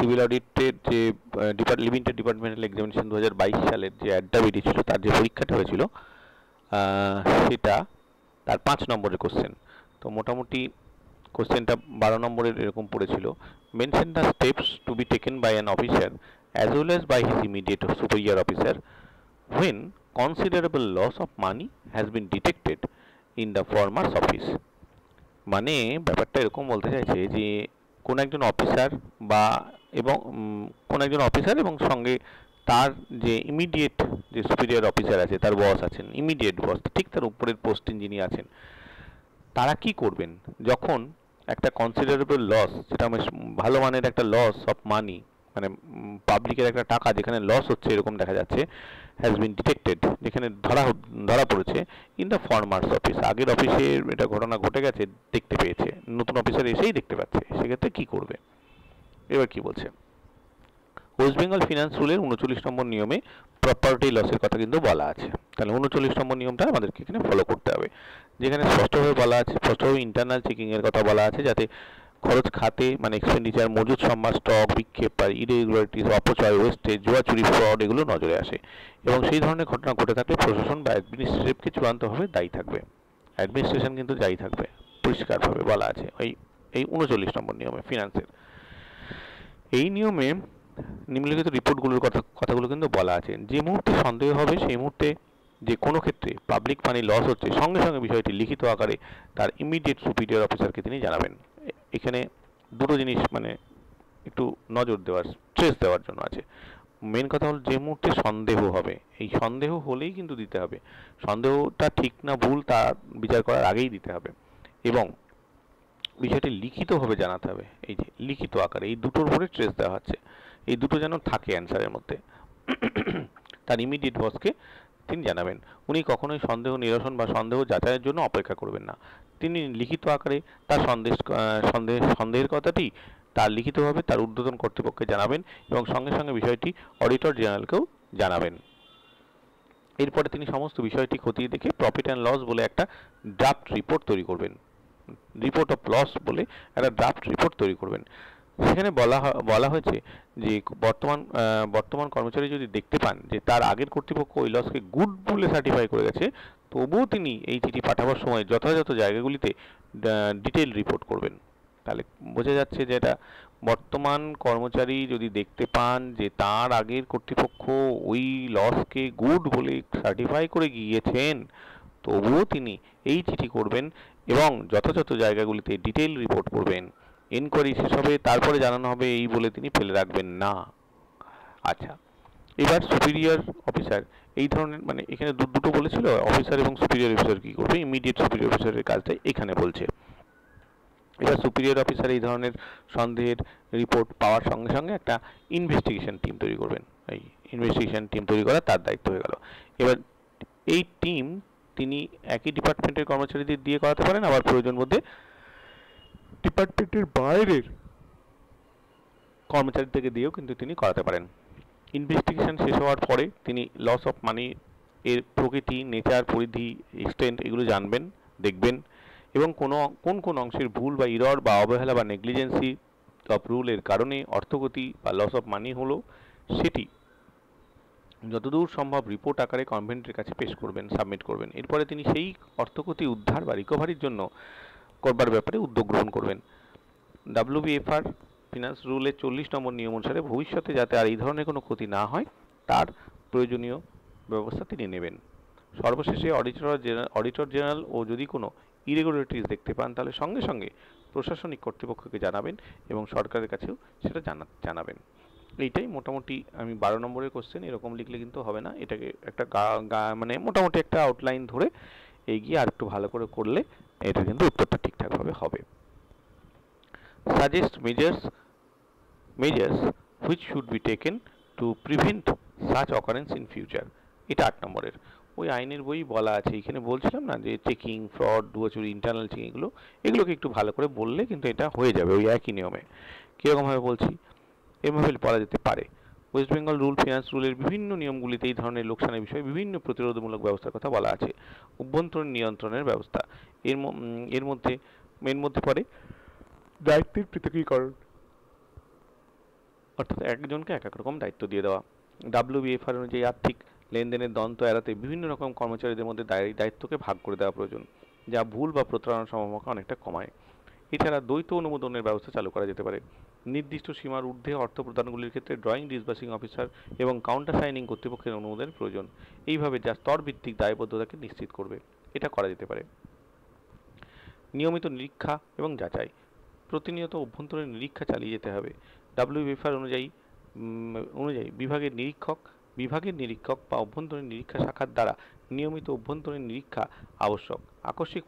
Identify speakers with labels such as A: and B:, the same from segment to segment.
A: Civil অডিটের যে limited departmental examination 2022 সালের যে অ্যাডটা বেরিয়েছিল, তার যে পরীক্ষাটা হয়েছিল সেটা তার 5 নম্বরের কোশ্চেন। তো মোটামুটি কোশ্চেনটা 12 নম্বরের এরকম পড়েছিল, mention the steps to be taken by an officer as well as by his immediate superior officer when considerable loss of money has been detected in the former's office। মানে ব্যাপারটা এরকম বলতে চাইছে যে কোন একজন অফিসার বা কোন একজন অফিসার এবং সঙ্গে তার যে ইমিডিয়েট যে সুপিরিয়র অফিসার আছে, তার বস আছেন, ইমিডিয়েট বস, ঠিক তার উপরের পোস্টিং যিনি আছেন, তারা কি করবেন যখন একটা কনসিডারেবল লস, যেটা ভালো মানের একটা লস অফ মানি, মানে পাবলিকের একটা টাকা যেখানে লস হচ্ছে এরকম দেখা যাচ্ছে, হ্যাজ বিন ডিটেক্টেড, যেখানে ধরা পড়েছে ইন দ্য ফরমার্স অফিস, আগের অফিসে এটা ঘটনা ঘটে গেছে, দেখতে পেয়েছে, নতুন অফিসার এসেই দেখতে পাচ্ছে, সেক্ষেত্রে কি করবে। এবার কি বলছে, ওয়েস্ট বেঙ্গল ফিনান্স রুলের 39 নম্বর নিয়মে প্রপার্টি লসের কথা কিন্তু বলা আছে। তাহলে 39 নম্বর নিয়মটা আমাদেরকে এখানে ফলো করতে হবে, যেখানে স্পষ্টভাবে বলা আছে, স্পষ্টভাবে ইন্টারনাল চেকিংয়ের কথা বলা আছে, যাতে খরচ খাতে মানে এক্সপেন্ডিচার, মজুদ সম্ভার, স্টক বিক্ষেপ আর ইরেগুলারিটিস, অপচয়, ওয়েস্টেজ, জুয়া, চুরি, ফ্রড এগুলো নজরে আসে এবং সেই ধরনের ঘটনা ঘটে থাকলে প্রশাসন বা অ্যাডমিনিস্ট্রেটিভকে চূড়ান্তভাবে দায়ী থাকবে। অ্যাডমিনিস্ট্রেশন কিন্তু দায়ী থাকবে, পরিষ্কারভাবে বলা আছে এই 39 নম্বর নিয়মে ফিনান্সের। এই নিয়মে নিম্নলিখিত রিপোর্টগুলোর কথাগুলো কিন্তু বলা আছে, যে মুহূর্তে সন্দেহ হবে সেই মুহূর্তে যে কোনো ক্ষেত্রে পাবলিক মানি লস হচ্ছে, সঙ্গে সঙ্গে বিষয়টি লিখিত আকারে তার ইমিডিয়েট সুপিরিয়র অফিসারকে তিনি জানাবেন। এখানে দুটো জিনিস মানে একটু নজর দেওয়ার, স্ট্রেস দেওয়ার জন্য আছে। মেন কথা হলো যে মুহূর্তে সন্দেহ হবে, এই সন্দেহ হলেই কিন্তু দিতে হবে, সন্দেহটা ঠিক না ভুল তা বিচার করার আগেই দিতে হবে এবং বিষয়টি লিখিতভাবে জানাতে হবে। এই যে লিখিত আকারে, এই দুটোর উপরে স্ট্রেস দেওয়া হচ্ছে, এই দুটো যেন থাকে অ্যান্সারের মধ্যে। তার ইমিডিয়েট বসকে তিনি জানাবেন। উনি কখনোই সন্দেহ নিরসন বা সন্দেহ যাচাইয়ের জন্য অপেক্ষা করবেন না, তিনি লিখিত আকারে তার সন্দেহের কথাটি তার লিখিতভাবে তার ঊর্ধ্বতন কর্তৃপক্ষকে জানাবেন এবং সঙ্গে সঙ্গে বিষয়টি অডিটর জেনারেলকেও জানাবেন। এরপরে তিনি সমস্ত বিষয়টি খতিয়ে দেখে প্রফিট অ্যান্ড লস বলে একটা ড্রাফট রিপোর্ট তৈরি করবেন, রিপোর্ট অফ লস বলে একটা ড্রাফট রিপোর্ট তৈরি করবেন। সেখানে বলা হয়েছে যে বর্তমান কর্মচারী যদি দেখতে পান যে তার আগের কর্তৃপক্ষ ওই লসকে গুড বলে সার্টিফাই করে গেছে, তবুও তিনি এই চিঠি পাঠাবার সময় যথাযথ জায়গাগুলিতে ডিটেল রিপোর্ট করবেন। তাহলে বোঝা যাচ্ছে যে এটা বর্তমান কর্মচারী যদি দেখতে পান যে তার আগের কর্তৃপক্ষ ওই লসকে গুড বলে সার্টিফাই করে গিয়েছেন, তবুও তিনি এই চিঠি করবেন এবং যথাযথ জায়গাগুলিতে ডিটেল রিপোর্ট করবেন। ইনকোয়ারি শেষ হবে, তারপরে জানানো হবে এই বলে তিনি ফেলে রাখবেন না। আচ্ছা, এবার সুপিরিয়র অফিসার এই ধরনের, মানে এখানে দুটো বলেছিল, অফিসার এবং সুপিরিয়র অফিসার কি করবে, ইমিডিয়েট সুপিরিয়র অফিসারের কাজটাই এখানে বলছে। এবার সুপিরিয়র অফিসার এই ধরনের সন্দেহের রিপোর্ট পাওয়ার সঙ্গে সঙ্গে একটা ইনভেস্টিগেশন টিম তৈরি করবেন। এই ইনভেস্টিগেশন টিম তৈরি করা তার দায়িত্ব হয়ে গেল। এবার এই টিম তিনি একই ডিপার্টমেন্টের কর্মচারীদের দিয়ে করাতে পারেন, আবার প্রয়োজন মধ্যে ডিপার্টমেন্টের বাইরের কর্মচারীদেরকে দিয়েও কিন্তু তিনি করাতে পারেন। ইনভেস্টিগেশন শেষ হওয়ার পরে তিনি লস অফ মানি এর প্রকৃতি, নেচার, পরিধি, এক্সটেন্ট এগুলো জানবেন, দেখবেন এবং কোন অংশের ভুল বা ইরর বা অবহেলা বা নেগলিজেন্সি অফ রুলের কারণে অর্থগতি বা লস অফ মানি হলো, সেটি যতদূর সম্ভব রিপোর্ট আকারে কনভেন্টের কাছে পেশ করবেন, সাবমিট করবেন। এরপরে তিনি সেই অর্থগতি উদ্ধার বা রিকভারির জন্য করবার ব্যাপারে উদ্যোগ গ্রহণ করবেন। WBFR ফিনান্স রুলের 40 নম্বর নিয়ম অনুসারে ভবিষ্যতে যাতে আর এই ধরনের কোনো ক্ষতি না হয় তার প্রয়োজনীয় ব্যবস্থা তিনি নেবেন। সর্বশেষে অডিটর জেনারেল ও যদি কোনো ইরেগুলারিটিস দেখতে পান তাহলে সঙ্গে সঙ্গে প্রশাসনিক কর্তৃপক্ষকে জানাবেন এবং সরকারের কাছেও সেটা জানাবেন। এইটাই মোটামুটি আমি 12 নম্বরের কোশ্চেন এরকম লিখলে কিন্তু হবে না, এটাকে একটা মানে মোটামুটি একটা আউটলাইন ধরে এগিয়ে আর একটু ভালো করে করলে এটা কিন্তু উত্তরটা ঠিকঠাকভাবে হবে। Suggest measures which should be taken to prevent such occurrence in future, এটা 8 নম্বরের। ওই আইনের বই বলা আছে, এখানে বলছিলাম না যে চেকিং, ফ্রড, দুয়াচুরি, ইন্টারনাল চেকিং এগুলোকে একটু ভালো করে বললে কিন্তু এটা হয়ে যাবে ওই একই নিয়মে। কীরকমভাবে বলছি, এভাবে বলা যেতে পারে, ওয়েস্ট বেঙ্গল রুল ফিনান্স রুলের বিভিন্ন নিয়মগুলিতে এই ধরনের লোকসানের বিষয়ে বিভিন্ন প্রতিরোধমূলক ব্যবস্থার কথা বলা আছে। অভ্যন্তরীণ নিয়ন্ত্রণের ব্যবস্থা এর মধ্যে পড়ে দায়িত্বের পৃথকীকরণ, অর্থাৎ একজনকে এক এক রকম দায়িত্ব দিয়ে দেওয়া। WBFR অনুযায়ী আর্থিক লেনদেনের দ্বন্দ্ব এড়াতে বিভিন্ন রকম কর্মচারীদের মধ্যে দায়িত্বকে ভাগ করে দেওয়া প্রয়োজন, যা ভুল বা প্রতারণার সম্ভাবনা অনেকটা কমায়। এছাড়া দ্বৈত অনুমোদনের ব্যবস্থা চালু করা যেতে পারে। নির্দিষ্ট সীমার ঊর্ধ্বে অর্থ প্রদানগুলির ক্ষেত্রে ড্রয়িং ডিসবার্সিং অফিসার এবং কাউন্টার সাইনিং কর্তৃপক্ষের অনুমোদনের প্রয়োজন, এইভাবে যা স্তরভিত্তিক দায়বদ্ধতাকে নিশ্চিত করবে। এটা করা যেতে পারে। নিয়মিত নিরীক্ষা এবং যাচাই, প্রতিনিয়ত অভ্যন্তরীণ নিরীক্ষা চালিয়ে যেতে হবে। WBFR অনুযায়ী বিভাগের নিরীক্ষক বা অভ্যন্তরীণ নিরীক্ষা শাখার দ্বারা নিয়মিত অভ্যন্তরীণ নিরীক্ষা আবশ্যক। আকস্মিক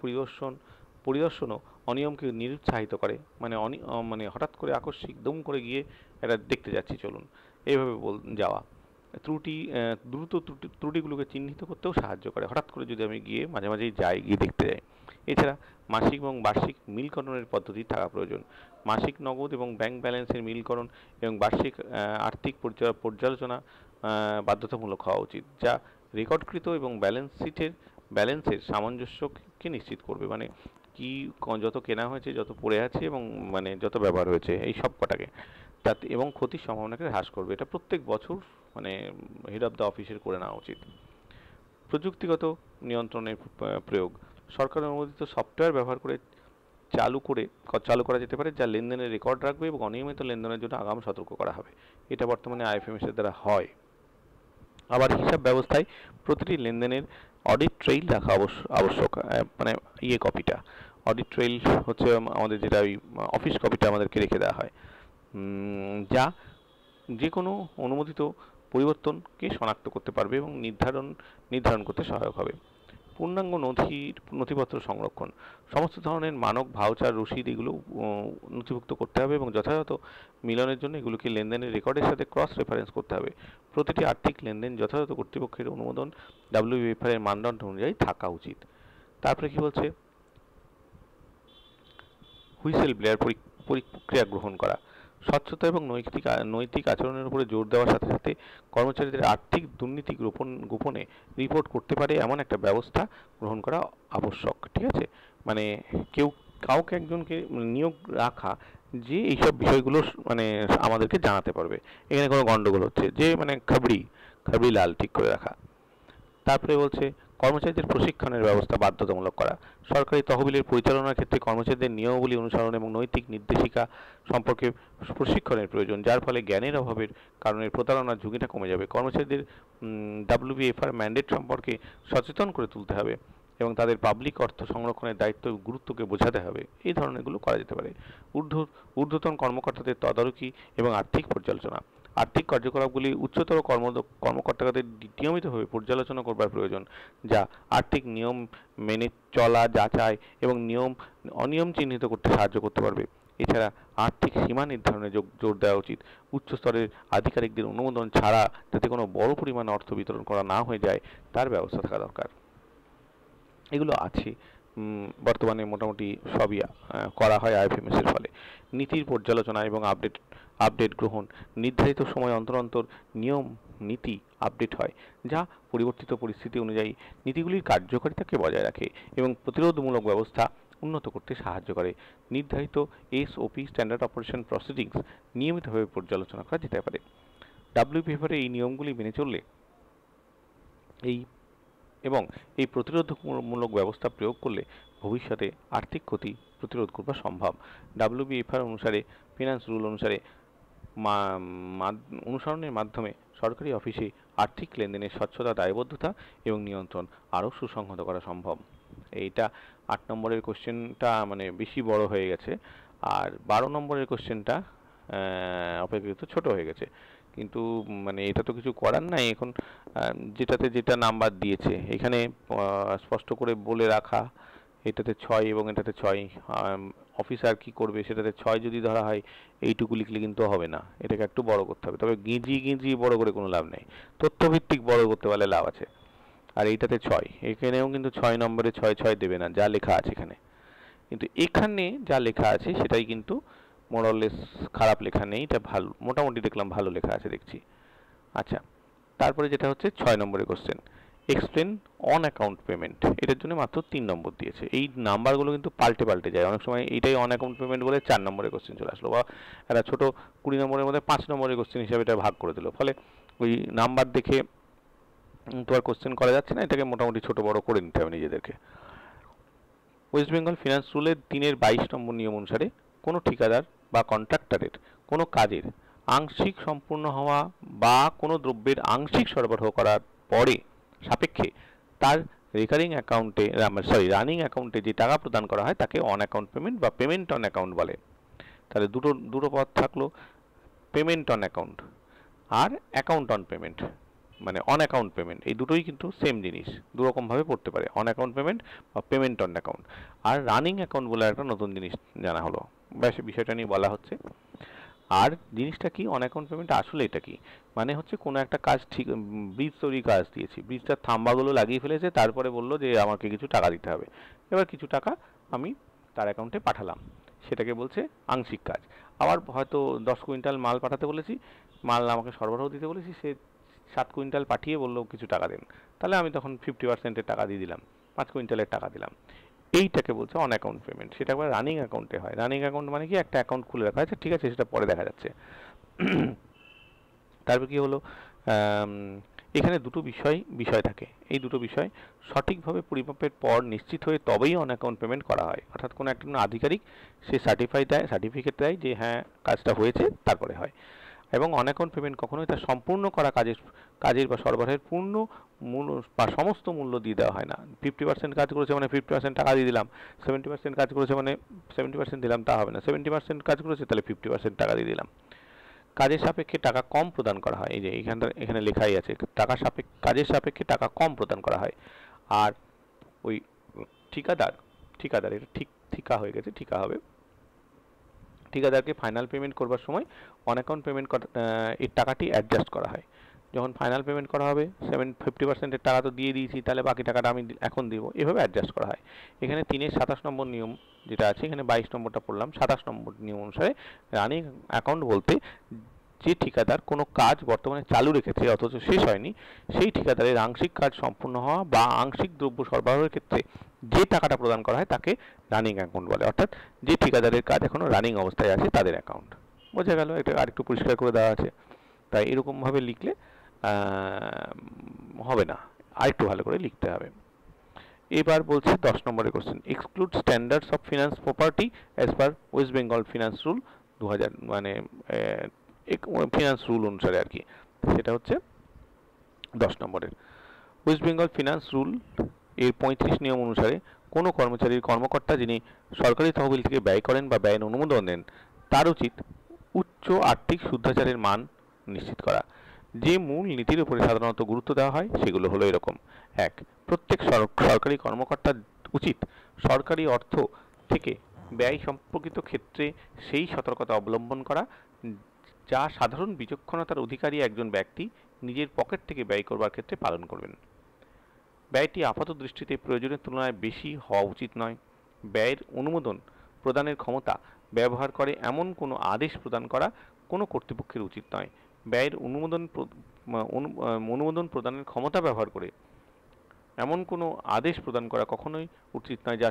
A: পরিদর্শনও অনিয়মকে নিরুৎসাহিত করে, মানে হঠাৎ করে আকস্মিক দম করে গিয়ে এটা দেখতে যাচ্ছি চলুন, এইভাবে যাওয়া দ্রুত ত্রুটিগুলোকে চিহ্নিত করতেও সাহায্য করে। হঠাৎ করে যদি আমি গিয়ে মাঝে মাঝেই গিয়ে দেখতে যাই। এছাড়া মাসিক এবং বার্ষিক মিলকরণের পদ্ধতি থাকা প্রয়োজন। মাসিক নগদ এবং ব্যাংক ব্যালেন্সের মিলকরণ এবং বার্ষিক আর্থিক পর্যালোচনা বাধ্যতামূলক হওয়া উচিত, যা রেকর্ডকৃত এবং ব্যালেন্সের সামঞ্জস্যকে নিশ্চিত করবে। মানে কি যত কেনা হয়েছে, যত পড়ে আছে এবং মানে যত ব্যবহার হয়েছে, এই সব কটাকে তাতে এবং ক্ষতির সম্ভাবনাকে হ্রাস করবে। এটা প্রত্যেক বছর মানে হেড অফ দ্য অফিসের করে নেওয়া উচিত। প্রযুক্তিগত নিয়ন্ত্রণের প্রয়োগ, সরকার অনুমোদিত সফটওয়্যার ব্যবহার করে চালু করা যেতে পারে, যা লেনদেনের রেকর্ড রাখবে এবং অনিয়মিত লেনদেনের জন্য আগাম সতর্ক করা হবে। এটা বর্তমানে IFMS এর দ্বারা হয়। আবার হিসাব ব্যবস্থায় প্রতিটি লেনদেনের অডিট ট্রেইল রাখা আবশ্যক। মানে কপিটা অডিট ট্রেইল হচ্ছে আমাদের যেটা ওই অফিস কপিটা আমাদেরকে রেখে দেওয়া হয়, যা যে কোনো অনুমোদিত পরিবর্তনকে শনাক্ত করতে পারবে এবং নির্ধারণ করতে সহায়ক হবে। পূর্ণাঙ্গ নথিপত্র সংরক্ষণ, সমস্ত ধরনের মানক, ভাউচার, রসিদ এগুলো নথিভুক্ত করতে হবে এবং যথাযথ মিলনের জন্য এগুলোকে লেনদেনের রেকর্ডের সাথে ক্রস রেফারেন্স করতে হবে। প্রতিটি আর্থিক লেনদেন যথাযথ কর্তৃপক্ষের অনুমোদন WBFR এর মানদণ্ড অনুযায়ী থাকা উচিত। তারপরে কি বলছে, হুইসেল ব্লেয়ার প্রক্রিয়া গ্রহণ করা, স্বচ্ছতা এবং নৈতিক আচরণের উপরে জোর দেওয়ার সাথে সাথে কর্মচারীদের আর্থিক দুর্নীতি গোপনে রিপোর্ট করতে পারে এমন একটা ব্যবস্থা গ্রহণ করা আবশ্যক। ঠিক আছে, মানে কাউকে একজনকে নিয়োগ রাখা যে এইসব বিষয়গুলো মানে আমাদেরকে জানাতে পারবে এখানে কোনো গন্ডগোল হচ্ছে, যে মানে খাবড়ি লাল ঠিক করে রাখা। তারপরে বলছে কর্মচারীদের প্রশিক্ষণের ব্যবস্থা বাধ্যতামূলক করা, সরকারি তহবিলের পরিচালনার ক্ষেত্রে কর্মচারীদের নিয়মাবলী অনুসরণ এবং নৈতিক নির্দেশিকা সম্পর্কে প্রশিক্ষণের প্রয়োজন, যার ফলে জ্ঞানের অভাবের কারণে প্রতারণার ঝুঁকিটা কমে যাবে। কর্মচারীদের WBFR ম্যান্ডেট সম্পর্কে সচেতন করে তুলতে হবে এবং তাদের পাবলিক অর্থ সংরক্ষণের দায়িত্ব গুরুত্বকে বোঝাতে হবে। এই ধরনেরগুলো করা যেতে পারে। ঊর্ধ্বতন কর্মকর্তাদের তদারকি এবং আর্থিক পর্যালোচনা, আর্থিক কার্যকলাপগুলি উচ্চতর কর্মকর্তাদের নিয়মিতভাবে পর্যালোচনা করবার প্রয়োজন, যা আর্থিক নিয়ম মেনে চলা, যাচাই এবং অনিয়ম চিহ্নিত করতে সাহায্য করতে পারবে। এছাড়া আর্থিক সীমা নির্ধারণে জোর দেওয়া উচিত। উচ্চ স্তরের আধিকারিকদের অনুমোদন ছাড়া যাতে কোনো বড় পরিমাণে অর্থ বিতরণ করা না হয়ে যায় তার ব্যবস্থা থাকা দরকার। এগুলো আছে বর্তমানে মোটামুটি সবই করা হয় IFMS এর ফলে। নীতির পর্যালোচনা এবং আপডেট গ্রহণ, নির্ধারিত সময় অন্তর অন্তর নীতি আপডেট হয়, যা পরিবর্তিত পরিস্থিতি অনুযায়ী নীতিগুলির কার্যকারিতাকে বজায় রাখে এবং প্রতিরোধমূলক ব্যবস্থা উন্নত করতে সাহায্য করে। নির্ধারিত SOP স্ট্যান্ডার্ড অপারেশন প্রসিডিংস নিয়মিতভাবে পর্যালোচনা করা যেতে পারে। WBFR এই নিয়মগুলি মেনে চললে এই প্রতিরোধমূলক ব্যবস্থা প্রয়োগ করলে ভবিষ্যতে আর্থিক ক্ষতি প্রতিরোধ করা সম্ভব। WBFR অনুসারে ফিনান্স রুল অনুসারে অনুসরণের মাধ্যমে সরকারি অফিসে আর্থিক লেনদেনের স্বচ্ছতা, দায়বদ্ধতা এবং নিয়ন্ত্রণ আরও সুসংহত করা সম্ভব। এইটা 8 নম্বরের কোশ্চেনটা মানে বেশি বড় হয়ে গেছে, আর 12 নম্বরের কোশ্চেনটা অপেক্ষাকৃত ছোট হয়ে গেছে, কিন্তু মানে এটা তো কিছু করার নাই। এখন যেটাতে যেটা নাম্বার দিয়েছে এখানে স্পষ্ট করে বলে রাখা, এটাতে 6 এবং এটাতে 6, অফিসার কি করবে সেটাতে 6 যদি ধরা হয়, এইটুকু লিখলে কিন্তু হবে না, এটাকে একটু বড় করতে হবে। তবে গিঁজি বড় করে কোনো লাভ নেই, তথ্যভিত্তিক বড় করতে পারলে লাভ আছে। আর এইটাতে 6, এখানেও কিন্তু 6 নম্বরে 6 দেবে না যা লেখা আছে এখানে, কিন্তু এখানে যা লেখা আছে সেটাই কিন্তু মোরলেস খারাপ লেখা নেই, এটা ভালো, মোটামুটি দেখলাম ভালো লেখা আছে দেখছি। আচ্ছা, তারপরে যেটা হচ্ছে 6 নম্বরের question, explain on account payment, এটার জন্য মাত্র 3 নম্বর দিয়েছে। এই নাম্বারগুলো কিন্তু পাল্টে পাল্টে যায়, অনেক সময় এইটাই অন অ্যাকাউন্ট পেমেন্ট বলে 4 নম্বরের কোশ্চেন চলে আসলো, বা একটা ছোট 20 নম্বরের মধ্যে 5 নম্বরের কোশ্চেন হিসাবে এটা ভাগ করে দিল। ফলে ওই নাম্বার দেখে তো আর কোশ্চেন করা যাচ্ছে না, এটাকে মোটামুটি ছোট বড় করে নিতে হবে নিজেদেরকে। ওয়েস্ট বেঙ্গল ফিনান্স রুলের 3-22 নম্বর নিয়ম অনুসারে কোনো ঠিকাদার বা কন্ট্রাক্টরের কোনো কাজের আংশিক সম্পূর্ণ হওয়া বা কোনো দ্রব্যের আংশিক সরবরাহ করার পরে সাপেক্ষে তার রেকারিং অ্যাকাউন্টে রানিং অ্যাকাউন্টে যে টাকা প্রদান করা হয় তাকে অন অ্যাকাউন্ট পেমেন্ট বা পেমেন্ট অন অ্যাকাউন্ট বলে। তাহলে দুটো দুটো পদ থাকলো, পেমেন্ট অন অ্যাকাউন্ট আর অ্যাকাউন্ট অন পেমেন্ট, মানে অন অ্যাকাউন্ট পেমেন্ট, এই দুটোই কিন্তু সেম জিনিস, দুরকমভাবে পড়তে পারে, অন অ্যাকাউন্ট পেমেন্ট বা পেমেন্ট অন অ্যাকাউন্ট। আর রানিং অ্যাকাউন্ট বলে একটা নতুন জিনিস জানা হলো, ব্যাস বিষয়টা নিয়ে বলা হচ্ছে। আর জিনিসটা কি অন অ্যাকাউন্ট পেমেন্ট, আসলে এটা কি মানে হচ্ছে কোনো একটা কাজ, ঠিক ব্রিজ তৈরি কাজ দিয়েছি, ব্রিজটার থাম্বাগুলো লাগিয়ে ফেলেছে, তারপরে বললো যে আমাকে কিছু টাকা দিতে হবে, এবার কিছু টাকা আমি তার অ্যাকাউন্টে পাঠালাম, সেটাকে বলছে আংশিক কাজ। আবার হয়তো 10 কুইন্টাল মাল পাঠাতে বলেছি, মাল আমাকে সরবরাহ দিতে বলেছি, সে 7 কুইন্টাল পাঠিয়ে বললো কিছু টাকা দেন, তাহলে আমি তখন 50%-এর টাকা দিয়ে দিলাম, 5 কুইন্টালের টাকা দিলাম, এইটাকে বলছে অন অ্যাকাউন্ট পেমেন্ট। সেটা একবার রানিং অ্যাকাউন্টে হয়। রানিং অ্যাকাউন্ট মানে কি, একটা অ্যাকাউন্ট খুলে রাখা আছে, ঠিক আছে, সেটা পরে দেখা যাচ্ছে। তারপর কি হলো, এখানে দুটো বিষয় থাকে, এই দুটো বিষয় সঠিকভাবে পরিমাপের পর নিশ্চিত হয়ে তবেই অন অ্যাকাউন্ট পেমেন্ট করা হয়। অর্থাৎ কোনো একটা আধিকারিক সে সার্টিফিকেট দেয় যে হ্যাঁ কাজটা হয়েছে, তারপরে হয়। এবং অন অ্যাকাউন্ট পেমেন্ট কখনোই তার সম্পূর্ণ করা কাজের বা সরবরাহের পূর্ণ মূল্য বা সমস্ত মূল্য দিয়ে দেওয়া হয় না। 50% কাজ করেছে মানে 50% টাকা দিয়ে দিলাম, 70% কাজ করেছে মানে 70% দিলাম, তা হবে না। 70% কাজ করেছে তাহলে 50% টাকা দিয়ে দিলাম। কাজের সাপেক্ষে টাকা কম প্রদান করা হয়, এই যে এখানে লেখাই আছে, কাজের সাপেক্ষে টাকা কম প্রদান করা হয়। আর ওই ঠিকাদার এটা ঠিকা হয়ে গেছে, ঠিকা হবে, ঠিকাদারকে ফাইনাল পেমেন্ট করবার সময় অন অ্যাকাউন্ট পেমেন্ট এর টাকাটি অ্যাডজাস্ট করা হয়। যখন ফাইনাল পেমেন্ট করা হবে 50%-এর টাকা তো দিয়ে দিয়েছি, তাহলে বাকি টাকাটা আমি এখন দিব, এভাবে অ্যাডজাস্ট করা হয়। এখানে 3-27 নম্বর নিয়ম যেটা আছে, এখানে 22 নম্বরটা পড়লাম, 27 নম্বর নিয়ম অনুসারে রানিং অ্যাকাউন্ট বলতে যে ঠিকাদার কোনো কাজ বর্তমানে চালু রেখেছে অথচ শেষ হয়নি, সেই ঠিকাদারের আংশিক কাজ সম্পূর্ণ হওয়া বা আংশিক দ্রব্য সরবরাহের ক্ষেত্রে যে টাকাটা প্রদান করা হয় তাকে রানিং অ্যাকাউন্ট বলে। অর্থাৎ যে ঠিকাদারের কাজ এখনো রানিং অবস্থায় আছে তাদের অ্যাকাউন্ট। বোঝা গেল? এটা আরেকটু পরিষ্কার করে দেওয়া আছে। তাই এরকমভাবে লিখলে হবে না, আরেকটু ভালো করে লিখতে হবে। এবার বলছে 10 নম্বরের question, exclude standards of finance property as per West Bengal finance rule 2000, মানে ফিনান্স রুল অনুসারে আর কি, সেটা হচ্ছে 10 নম্বরের। ওয়েস্ট বেঙ্গল ফিনান্স রুল এর 35 নিয়ম অনুসারে কোনো কর্মকর্তা যিনি সরকারি তহবিল থেকে ব্যয় করেন বা ব্যয়ের অনুমোদন দেন, তার উচিত উচ্চ আর্থিক শুদ্ধাচারের মান নিশ্চিত করা। যে মূল নীতির উপরে সাধারণত গুরুত্ব দেওয়া হয় সেগুলো হলো এরকম: 1. প্রত্যেক সরকারি কর্মকর্তার উচিত সরকারি অর্থ থেকে ব্যয় সম্পর্কিত ক্ষেত্রে সেই সতর্কতা অবলম্বন করা যা সাধারণ বিচক্ষণতার অধিকারী একজন ব্যক্তি নিজের পকেট থেকে ব্যয় করবার ক্ষেত্রে পালন করবেন। ব্যয়টি আপাত দৃষ্টিতে প্রয়োজনের তুলনায় বেশি হওয়া উচিত নয়। ব্যয়ের অনুমোদন প্রদানের ক্ষমতা ব্যবহার করে এমন কোনো আদেশ প্রদান করা কোনো কর্তৃপক্ষের উচিত নয়। ব্যয়ের অনুমোদন প্রদানের ক্ষমতা ব্যবহার করে এমন কোনো আদেশ প্রদান করা কখনোই উচিত নয় যা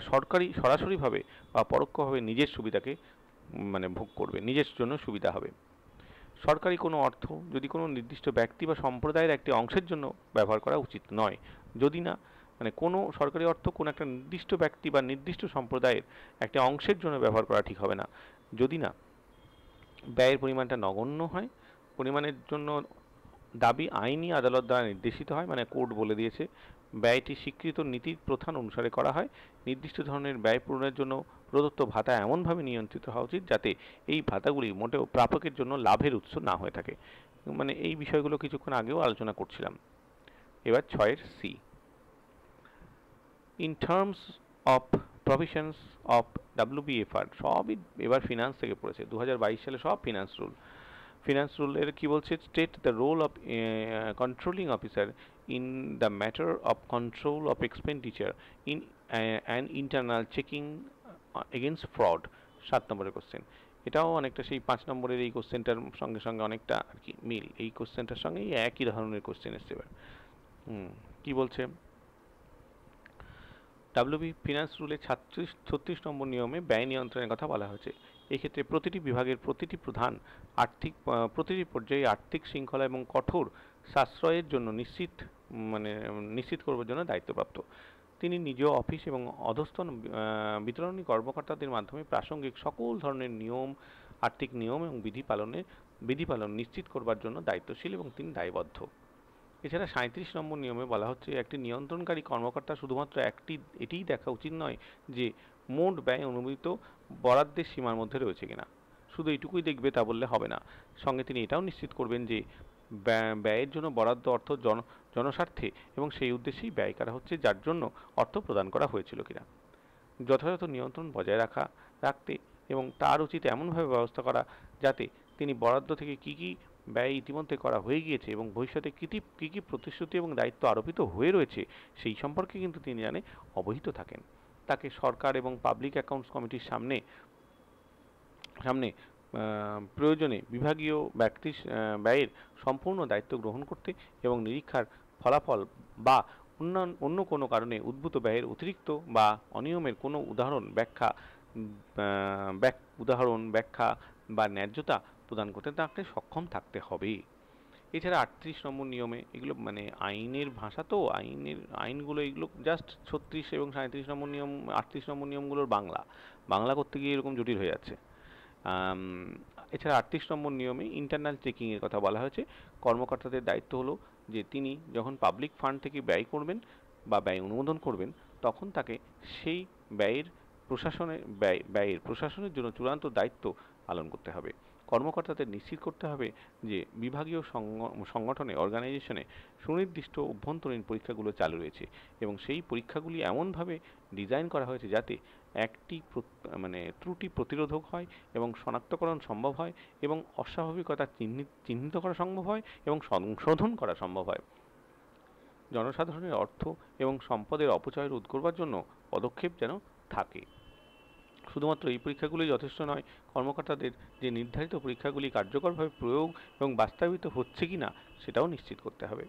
A: সরাসরিভাবে বা পরোক্ষভাবে নিজের সুবিধাকে ভোগ করবে, নিজের জন্য সুবিধা হবে। সরকারি কোনো অর্থ যদি কোনো নির্দিষ্ট ব্যক্তি বা সম্প্রদায়ের একটি অংশের জন্য ব্যবহার করা উচিত নয়, যদি না কোনো সরকারি অর্থ কোনো একটা নির্দিষ্ট ব্যক্তি বা নির্দিষ্ট সম্প্রদায়ের একটা অংশের জন্য ব্যবহার করা ঠিক হবে না যদি না ব্যয়ের পরিমাণটা নগণ্য হয়, পরিমাণের জন্য দাবি আইনি আদালত দ্বারা নির্দেশিত হয়, কোর্ট বলে দিয়েছে, ব্যয়টি স্বীকৃত নীতির প্রধান অনুসারে করা হয়, নির্দিষ্ট ধরনের ব্যয় পূরণের জন্য প্রদত্ত ভাতা এমনভাবে নিয়ন্ত্রিত হওয়া উচিত যাতে এই ভাতাগুলি মোটেও প্রাপকের জন্য লাভের উৎস না হয়ে থাকে। এই বিষয়গুলো কিছুক্ষণ আগেও আলোচনা করছিলাম। এবার 6-এর C, in terms of provisions of WBFR, সবই এবার ফিনান্স থেকে পড়েছে, 2022 সালে সব ফিনান্স রুল। ফিনান্স রুলের কি বলছে, state the role of controlling officer in the matter of control of expenditure in and internal checking against fraud. 7 নম্বরের কোশ্চেন, এটাও অনেকটা সেই 5 নম্বরের এই কোশ্চেনটার সঙ্গে অনেকটা আর কি মিল, এই কোশ্চেনটার সঙ্গে একই ধরনের কোশ্চেন এসছে এবার। কি বলছে? ডাব্লিউবি ফিনান্স রুলের 36 নম্বর নিয়মে ব্যয় নিয়ন্ত্রণের কথা বলা হয়েছে। এক্ষেত্রে প্রতিটি বিভাগের প্রতিটি প্রধান প্রতিটি পর্যায়ে আর্থিক শৃঙ্খলা এবং কঠোর সাশ্রয়ের জন্য নিশ্চিত করবার জন্য দায়িত্বপ্রাপ্ত। তিনি নিজেও অফিস এবং অধস্তন বিতরণী কর্মকর্তাদের মাধ্যমে প্রাসঙ্গিক সকল ধরনের আর্থিক নিয়ম এবং বিধি পালন নিশ্চিত করবার জন্য দায়িত্বশীল এবং তিনি দায়বদ্ধ। এছাড়া 37 নম্বর নিয়মে বলা হচ্ছে, একটি নিয়ন্ত্রণকারী কর্মকর্তা শুধুমাত্র এটিই দেখা উচিত নয় যে মোট ব্যয় অনুমোদিত বরাদ্দের সীমার মধ্যে রয়েছে কিনা, শুধু এইটুকুই দেখবে তা বললে হবে না। সঙ্গে তিনি এটাও নিশ্চিত করবেন যে ব্যয়ের জন্য বরাদ্দ অর্থ জনস্বার্থে এবং সেই উদ্দেশ্যেই ব্যয় করা হচ্ছে যার জন্য অর্থ প্রদান করা হয়েছিল কিনা। যথাযথ নিয়ন্ত্রণ বজায় রাখতে এবং তার উচিত এমনভাবে ব্যবস্থা করা যাতে তিনি বরাদ্দ থেকে কী ব্যয় ইতিমধ্যে করা হয়ে গিয়েছে এবং ভবিষ্যতে কী প্রতিশ্রুতি এবং দায়িত্ব আরোপিত হয়ে রয়েছে সেই সম্পর্কে কিন্তু তিনি অবহিত থাকেন। তাকে সরকার এবং পাবলিক অ্যাকাউন্টস কমিটির সামনে প্রয়োজনে বিভাগীয় ব্যয়ের সম্পূর্ণ দায়িত্ব গ্রহণ করতে এবং নিরীক্ষার ফলাফল বা অন্য কোনো কারণে উদ্ভূত ব্যয়ের অতিরিক্ত বা অনিয়মের কোনো উদাহরণ ব্যাখ্যা বা ন্যায্যতা প্রদান করতে তাকে সক্ষম থাকতে হবে। এছাড়া 38 নম্বর নিয়মে, এগুলো আইনের ভাষা তো, আইনগুলো এগুলো জাস্ট 36 এবং 37 নম্বর নিয়ম, 38 নম্বর নিয়মগুলোর বাংলা করতে গিয়ে এরকম জটিল হয়ে যাচ্ছে। এছাড়া 38 নম্বর নিয়মে ইন্টারনাল চেকিংয়ের কথা বলা হয়েছে। কর্মকর্তাদের দায়িত্ব হলো যে তিনি যখন পাবলিক ফান্ড থেকে ব্যয় করবেন বা ব্যয় অনুমোদন করবেন, তখন তাকে সেই ব্যয়ের প্রশাসনের জন্য চূড়ান্ত দায়িত্ব পালন করতে হবে। কর্মকর্তাদের নিশ্চিত করতে হবে যে বিভাগীয় অর্গানাইজেশনে সুনির্দিষ্ট অভ্যন্তরীণ পরীক্ষাগুলো চালু রয়েছে এবং সেই পরীক্ষাগুলি এমনভাবে ডিজাইন করা হয়েছে যাতে একটি ত্রুটি প্রতিরোধক হয় এবং শনাক্তকরণ সম্ভব হয় এবং অস্বাভাবিকতা চিহ্নিত করা সম্ভব হয় এবং সংশোধন করা সম্ভব হয়। জনসাধারণের অর্থ এবং সম্পদের অপচয় রোধ করবার জন্য পদক্ষেপ যেন থাকে। শুধুমাত্র এই পরীক্ষাগুলি যথেষ্ট নয়, কর্মকর্তাদের যে নির্ধারিত পরীক্ষাগুলি কার্যকরভাবে প্রয়োগ এবং বাস্তবায়িত হচ্ছে কিনা সেটাও নিশ্চিত করতে হবে।